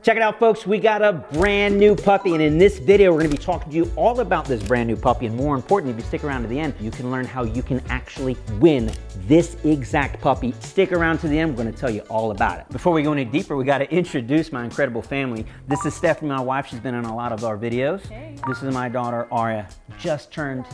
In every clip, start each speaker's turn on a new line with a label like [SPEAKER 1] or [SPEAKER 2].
[SPEAKER 1] Check it out, folks. We got a brand new puppy, and in this video, we're gonna be talking to you all about this brand new puppy, and more importantly, if you stick around to the end, you can learn how you can actually win this exact puppy. Stick around to the end, we're gonna tell you all about it. Before we go any deeper, we gotta introduce my incredible family. This is Stephanie, my wife. She's been in a lot of our videos.
[SPEAKER 2] Hey.
[SPEAKER 1] This is my daughter, Aria, just turned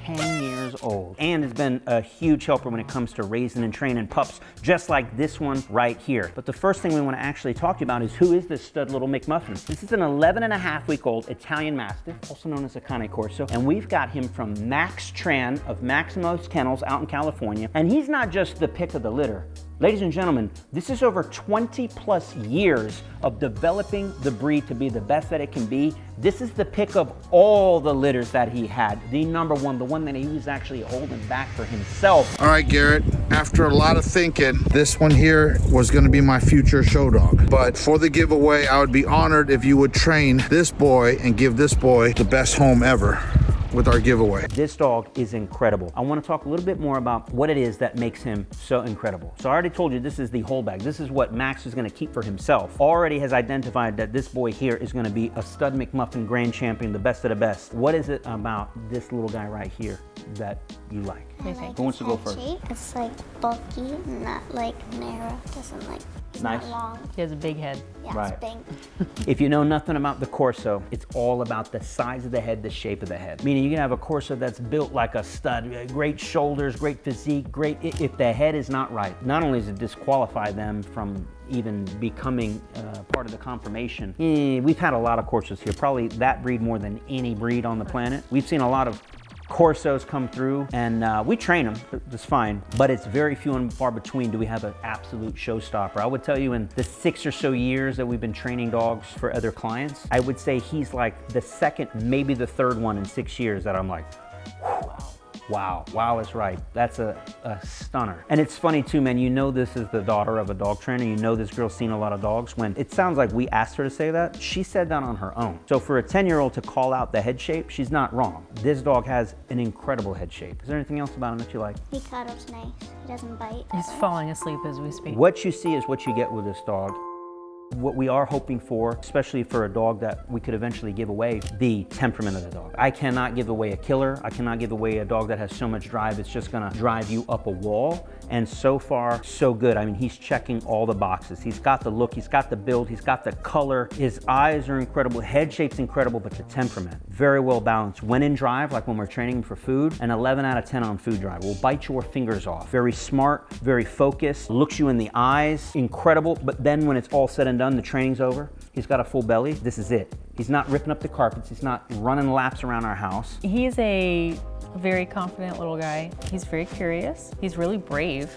[SPEAKER 1] 10 years old and has been a huge helper when it comes to raising and training pups, just like this one right here. But the first thing we want to actually talk to you about is who is this stud little McMuffin? This is an 11.5-week-old Italian Mastiff, also known as a Cane Corso, and we've got him from Max Tran of Maximo's Kennels out in California. And he's not just the pick of the litter. Ladies and gentlemen, this is over 20 plus years of developing the breed to be the best that it can be. This is the pick of all the litters that he had. The number one, the one that he was actually holding back for himself.
[SPEAKER 3] All right, Garrett, after a lot of thinking, this one here was gonna be my future show dog. But for the giveaway, I would be honored if you would train this boy and give this boy the best home ever with our giveaway.
[SPEAKER 1] This dog is incredible. I want to talk a little bit more about what it is that makes him so incredible. So I already told you this is the holdback. This is what Max is going to keep for himself. Already has identified that this boy here is going to be a stud McMuffin grand champion, the best of the best. What is it about this little guy right here that you like?
[SPEAKER 2] I like
[SPEAKER 1] Who wants to go first?
[SPEAKER 4] Shape. It's like bulky, not like narrow. Doesn't like it's
[SPEAKER 1] Nice.
[SPEAKER 4] not long.
[SPEAKER 2] He has a big head.
[SPEAKER 4] Yeah,
[SPEAKER 1] Right.
[SPEAKER 4] it's big.
[SPEAKER 1] If you know nothing about the Corso, it's all about the size of the head, the shape of the head. Meaning you can have a Corso that's built like a stud, great shoulders, great physique, great. If the head is not right, not only does it disqualify them from even becoming part of the confirmation. We've had a lot of Corsos here, probably that breed more than any breed on the planet. We've seen a lot of Corsos come through, and we train them, that's fine, but it's very few and far between do we have an absolute showstopper. I would tell you in the 6 or so years that we've been training dogs for other clients, I would say he's like the second, maybe the third one in 6 years that I'm like, wow, that's right. That's a stunner. And it's funny too, man, you know this is the daughter of a dog trainer, you know this girl's seen a lot of dogs. When it sounds like we asked her to say that, she said that on her own. So for a 10-year-old to call out the head shape, she's not wrong. This dog has an incredible head shape. Is there anything else about him that you like?
[SPEAKER 4] He cuddles nice. He doesn't bite.
[SPEAKER 2] He's
[SPEAKER 4] ever.
[SPEAKER 2] falling asleep as we speak.
[SPEAKER 1] What you see is what you get with this dog. What we are hoping for, especially for a dog that we could eventually give away, the temperament of the dog. I cannot give away a killer. I cannot give away a dog that has so much drive, it's just gonna drive you up a wall. And so far, so good. I mean, he's checking all the boxes. He's got the look, he's got the build, he's got the color. His eyes are incredible, head shape's incredible, but the temperament, very well balanced. When in drive, like when we're training him for food, an 11 out of 10 on food drive. Will bite your fingers off. Very smart, very focused, looks you in the eyes, incredible. But then when it's all said and done, the training's over, he's got a full belly, this is it. He's not ripping up the carpets, he's not running laps around our house.
[SPEAKER 2] He's a very confident little guy. He's very curious. He's really brave,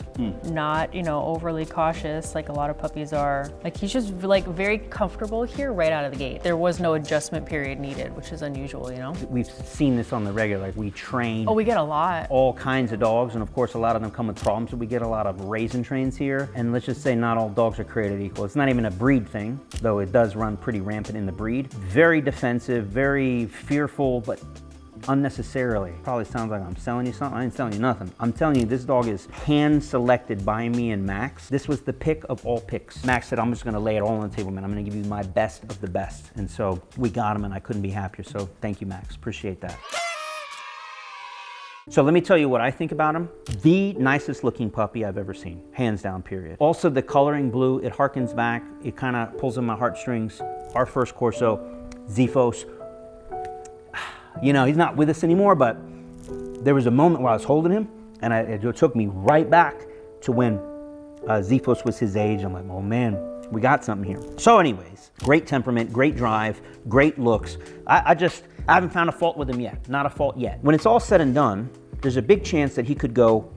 [SPEAKER 2] not, overly cautious like a lot of puppies are. Like he's just like very comfortable here right out of the gate. There was no adjustment period needed, which is unusual,
[SPEAKER 1] We've seen this on the regular, like we train
[SPEAKER 2] Oh, we get a lot.
[SPEAKER 1] all kinds of dogs, and of course a lot of them come with problems, so we get a lot of raise and trains here. And let's just say not all dogs are created equal. It's not even a breed thing, though it does run pretty rampant in the breed. Very defensive, very fearful, but unnecessarily. Probably sounds like I'm selling you something. I ain't selling you nothing. I'm telling you, this dog is hand selected by me and Max. This was the pick of all picks. Max said, I'm just gonna lay it all on the table, man. I'm gonna give you my best of the best. And so we got him, and I couldn't be happier. So thank you, Max. Appreciate that. So let me tell you what I think about him. The nicest looking puppy I've ever seen, hands down, period. Also the coloring blue, it harkens back. It kind of pulls in my heartstrings. Our first Corso, Ziphos. He's not with us anymore, but there was a moment where I was holding him, and it took me right back to when Ziphos was his age. I'm like, oh man, we got something here. So anyways, great temperament, great drive, great looks. I haven't found a fault with him yet, not a fault yet. When it's all said and done, there's a big chance that he could go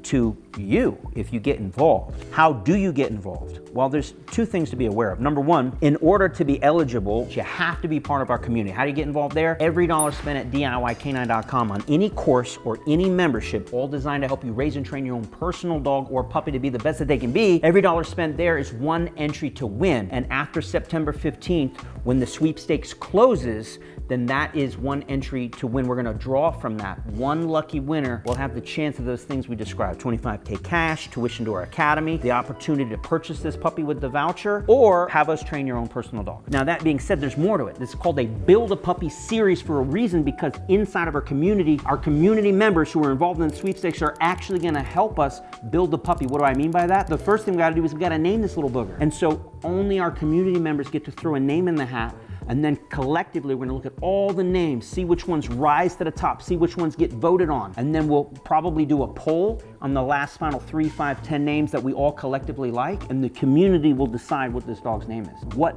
[SPEAKER 1] to you if you get involved. How do you get involved? Well, there's 2 things to be aware of. Number 1, in order to be eligible, you have to be part of our community. How do you get involved there? Every dollar spent at DIYcanine.com on any course or any membership, all designed to help you raise and train your own personal dog or puppy to be the best that they can be, every dollar spent there is 1 entry to win. And after September 15th, when the sweepstakes closes, then that is 1 entry to win. We're gonna draw from that. 1 lucky winner will have the chance of those things we described: 25 pay cash, tuition to our academy, the opportunity to purchase this puppy with the voucher, or have us train your own personal dog. Now that being said, there's more to it. This is called a Build a Puppy series for a reason, because inside of our community members who are involved in the sweepstakes are actually gonna help us build the puppy. What do I mean by that? The first thing we gotta do is we gotta name this little booger. And so only our community members get to throw a name in the hat, and then collectively we're gonna look at all the names, see which ones rise to the top, see which ones get voted on, and then we'll probably do a poll on the last final 3, 5, 10 names that we all collectively like, and the community will decide what this dog's name is, what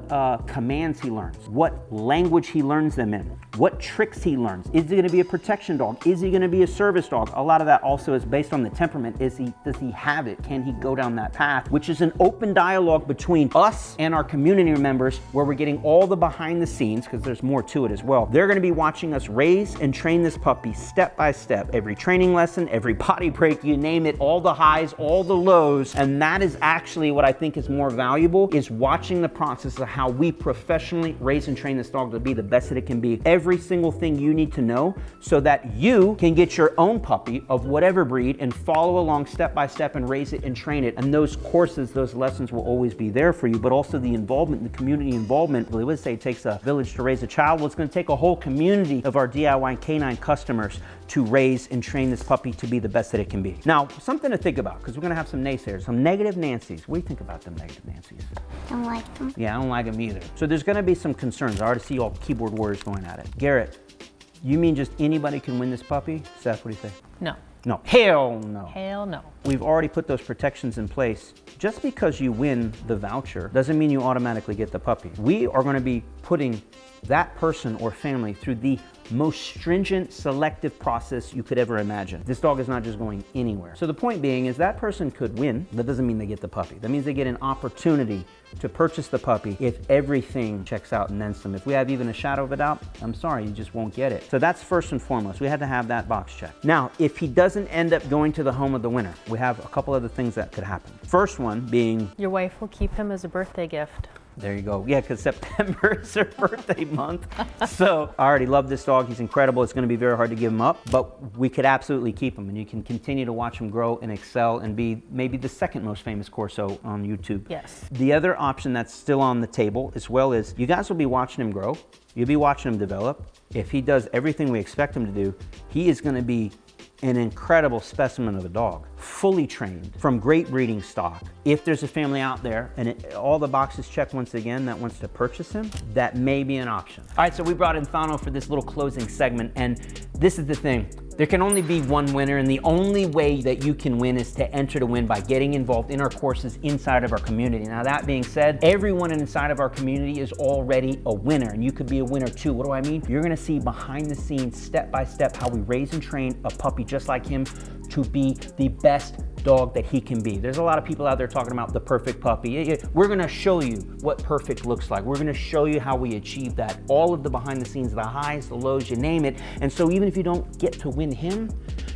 [SPEAKER 1] commands he learns, what language he learns them in, what tricks he learns. Is he gonna be a protection dog? Is he gonna be a service dog? A lot of that also is based on the temperament. Does he have it? Can he go down that path? Which is an open dialogue between us and our community members, where we're getting all the behind the scenes, because there's more to it as well. They're gonna be watching us raise and train this puppy step by step, every training lesson, every potty break, you name it, all the highs, all the lows. And that is actually what I think is more valuable, is watching the process of how we professionally raise and train this dog to be the best that it can be. Every single thing you need to know so that you can get your own puppy of whatever breed and follow along step by step and raise it and train it. And those courses, those lessons will always be there for you, but also the involvement, the community involvement. We would say it takes a village to raise a child. Well, it's going to take a whole community of our DIY canine customers to raise and train this puppy to be the best that it can be. Now, something to think about, because we're going to have some naysayers, some negative Nancys. What do you think about them negative Nancys?
[SPEAKER 4] Don't like them.
[SPEAKER 1] Yeah, I don't like them either. So there's going to be some concerns. I already see all keyboard warriors going at it. Garrett, you mean just anybody can win this puppy? Seth, what do you say?
[SPEAKER 2] No.
[SPEAKER 1] No. Hell no.
[SPEAKER 2] Hell no.
[SPEAKER 1] We've already put those protections in place. Just because you win the voucher doesn't mean you automatically get the puppy. We are going to be putting that person or family through the most stringent selective process you could ever imagine. This dog is not just going anywhere. So the point being is that person could win. That doesn't mean they get the puppy. That means they get an opportunity to purchase the puppy if everything checks out and then some. If we have even a shadow of a doubt, I'm sorry, you just won't get it. So that's first and foremost. We had to have that box checked. Now, if he doesn't end up going to the home of the winner, we have a couple other things that could happen. First one being,
[SPEAKER 2] Your wife will keep him as a birthday gift.
[SPEAKER 1] there you go. Yeah, because September is her birthday month. So I already love this dog. He's incredible. It's going to be very hard to give him up, but we could absolutely keep him, and you can continue to watch him grow and excel and be maybe the second most famous Corso on YouTube.
[SPEAKER 2] Yes.
[SPEAKER 1] The other option that's still on the table as well is you guys will be watching him grow. You'll be watching him develop. If he does everything we expect him to do, he is going to be an incredible specimen of a dog, fully trained from great breeding stock. If there's a family out there and all the boxes check once again that wants to purchase him, that may be an option. All right, so we brought in Thano for this little closing segment, and this is the thing. There can only be one winner, and the only way that you can win is to enter to win by getting involved in our courses inside of our community. Now, that being said, everyone inside of our community is already a winner, and you could be a winner too. What do I mean? You're gonna see behind the scenes, step by step, how we raise and train a puppy just like him to be the best dog that he can be. There's a lot of people out there talking about the perfect puppy. We're gonna show you what perfect looks like. We're gonna show you how we achieve that. All of the behind the scenes, the highs, the lows, you name it. And so even if you don't get to win him,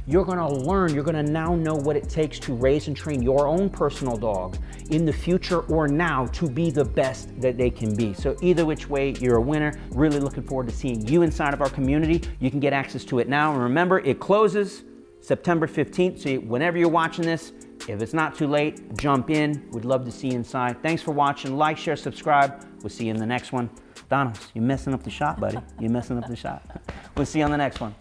[SPEAKER 1] you're gonna learn, you're gonna now know what it takes to raise and train your own personal dog in the future or now to be the best that they can be. So either which way, you're a winner. Really looking forward to seeing you inside of our community. You can get access to it now. And remember, it closes September 15th, so whenever you're watching this, if it's not too late, jump in. We'd love to see you inside. Thanks for watching. Like, share, subscribe. We'll see you in the next one. Donos, you're messing up the shot, buddy. You're messing up the shot. We'll see you on the next one.